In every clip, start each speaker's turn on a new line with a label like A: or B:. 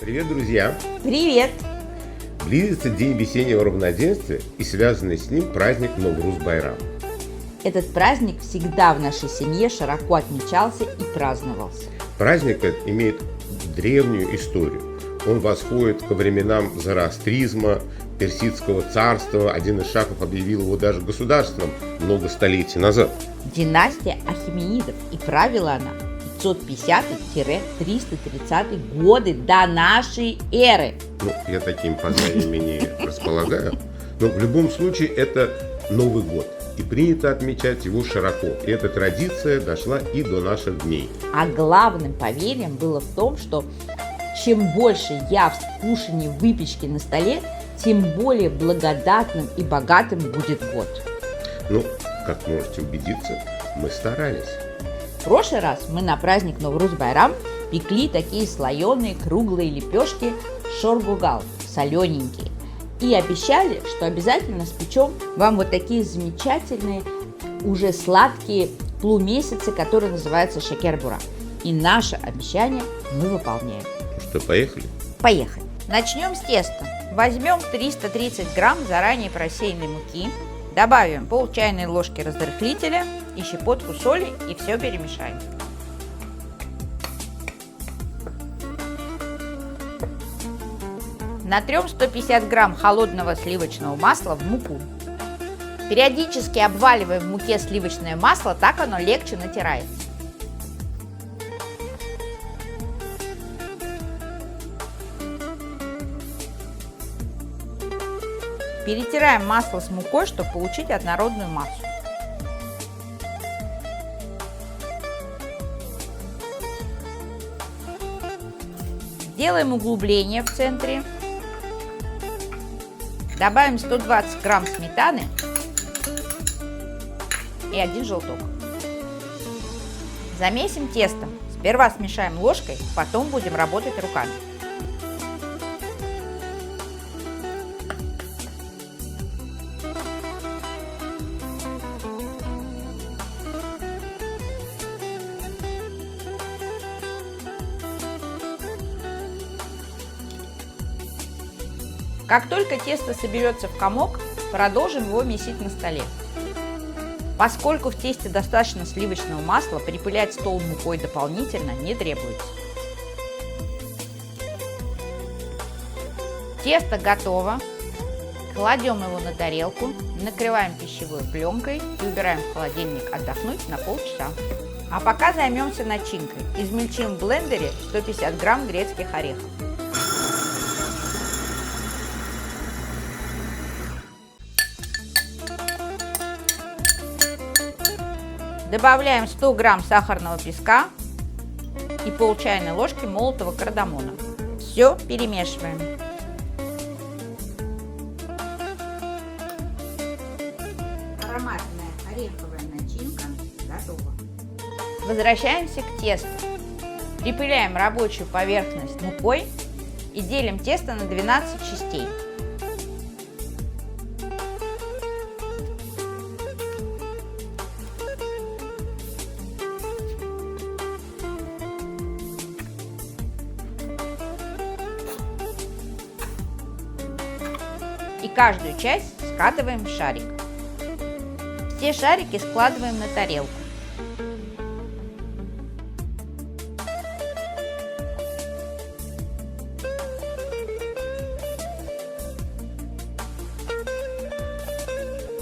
A: Привет, друзья!
B: Привет!
A: Близится День весеннего равноденствия и связанный с ним праздник Навруз-Байрам.
B: Этот праздник всегда в нашей семье широко отмечался и праздновался.
A: Праздник этот имеет древнюю историю. Он восходит ко временам зороастризма, Персидского царства. Один из шахов объявил его даже государством много столетий назад.
B: Династия Ахеменидов, и правила она 550-330 годы до нашей эры.
A: Я такими познаниями не располагаю. Но в любом случае это Новый год. И принято отмечать его широко. И эта традиция дошла и до наших дней.
B: А главным поверьем было в том, что чем больше явств, кушаний, выпечки на столе, тем более благодатным и богатым будет год.
A: Как можете убедиться, мы старались.
B: В прошлый раз мы на праздник Навруз-Байрам пекли такие слоеные круглые лепешки шоргугал, солененькие. И обещали, что обязательно спечем вам вот такие замечательные, уже сладкие полумесяцы, которые называются шекер-бура. И наше обещание мы выполняем.
A: Что, поехали?
B: Поехали. Начнем с теста. Возьмем 330 грамм заранее просеянной муки, добавим пол чайной ложки разрыхлителя и щепотку соли, и все перемешаем. Натрем 150 грамм холодного сливочного масла в муку. Периодически обваливаем в муке сливочное масло, так оно легче натирается. Перетираем масло с мукой, чтобы получить однородную массу. Делаем углубление в центре. Добавим 120 грамм сметаны и 1 желток. Замесим тесто. Сперва смешаем ложкой, потом будем работать руками. Как только тесто соберется в комок, продолжим его месить на столе. Поскольку в тесте достаточно сливочного масла, припылять стол мукой дополнительно не требуется. Тесто готово. Кладем его на тарелку, накрываем пищевой пленкой и убираем в холодильник отдохнуть на полчаса. А пока займемся начинкой. Измельчим в блендере 150 грамм грецких орехов. Добавляем 100 грамм сахарного песка и пол чайной ложки молотого кардамона. Все перемешиваем. Ароматная ореховая начинка готова. Возвращаемся к тесту. Припыляем рабочую поверхность мукой и делим тесто на 12 частей. И каждую часть скатываем в шарик. Все шарики складываем на тарелку.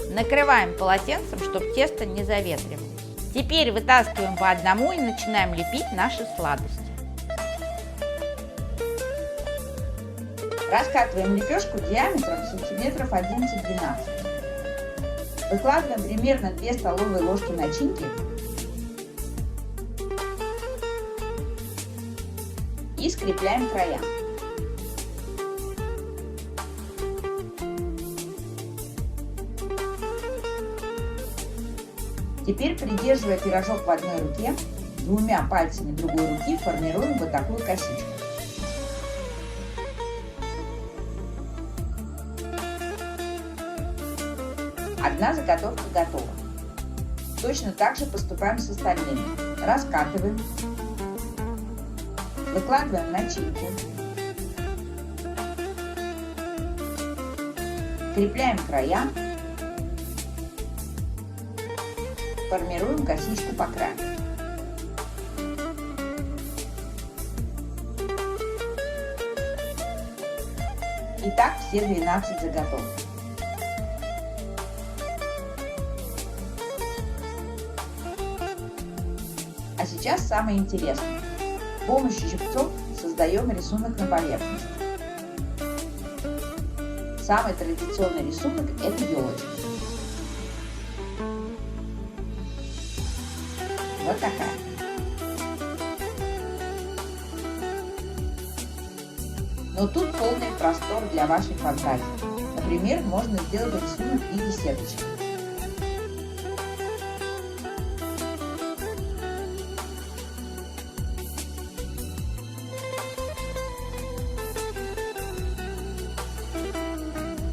B: Накрываем полотенцем, чтобы тесто не заветривалось. Теперь вытаскиваем по одному и начинаем лепить наши сладости. Раскатываем лепешку диаметром сантиметров 11-12. Выкладываем примерно 2 столовые ложки начинки и скрепляем края. Теперь, придерживая пирожок в одной руке, двумя пальцами другой руки формируем вот такую косичку. Одна заготовка готова. Точно так же поступаем с остальными. Раскатываем, выкладываем начинку, Скрепляем края. Формируем косичку по краю. И так все 12 заготовок. А сейчас самое интересное. С помощью щипцов создаем рисунок на поверхности. Самый традиционный рисунок – это елочка. Вот такая. Но тут полный простор для вашей фантазии. Например, можно сделать рисунок в виде сеточки.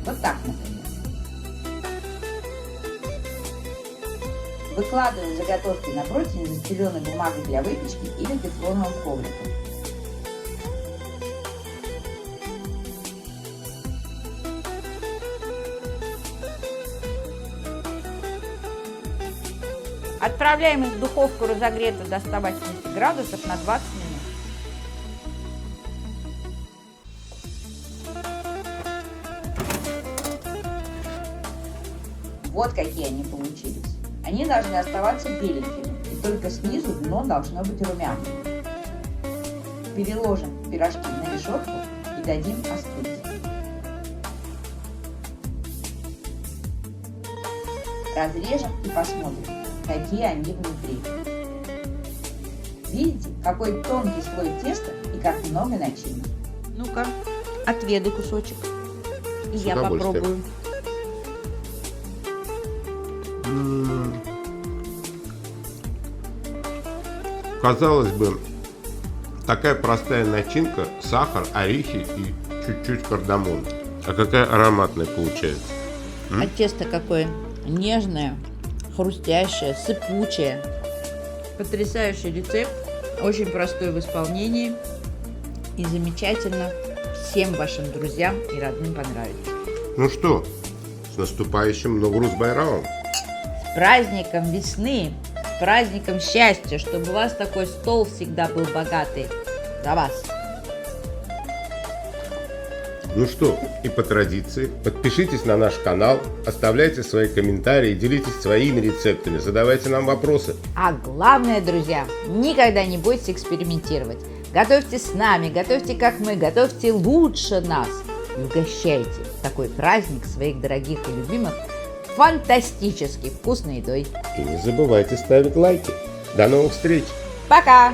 B: Вот так, например. Выкладываем заготовки на противень, застеленной бумагой для выпечки или тефлоновым ковриком. Отправляем их в духовку, разогретую до 180 градусов, на 20 минут. Вот какие они получились. Они должны оставаться беленькими, и только снизу дно должно быть румяным. Переложим пирожки на решетку и дадим остыть. Разрежем и посмотрим, какие они внутри. Видите, какой тонкий слой теста и как много начинки. Ну-ка, отведай кусочек. И я попробую.
A: Казалось бы, такая простая начинка, сахар, орехи и чуть-чуть кардамон. А какая ароматная получается.
B: А тесто какое нежное, хрустящее, сыпучее. Потрясающий рецепт, очень простой в исполнении и замечательно всем вашим друзьям и родным понравится.
A: Ну что, с наступающим Новруз Байрамом!
B: С праздником весны, с праздником счастья, чтобы у вас такой стол всегда был богатый. За вас!
A: Ну что, и по традиции, подпишитесь на наш канал, оставляйте свои комментарии, делитесь своими рецептами, задавайте нам вопросы.
B: А главное, друзья, никогда не бойтесь экспериментировать. Готовьте с нами, готовьте как мы, готовьте лучше нас. И угощайте в такой праздник своих дорогих и любимых фантастически вкусной едой.
A: И не забывайте ставить лайки. До новых встреч!
B: Пока!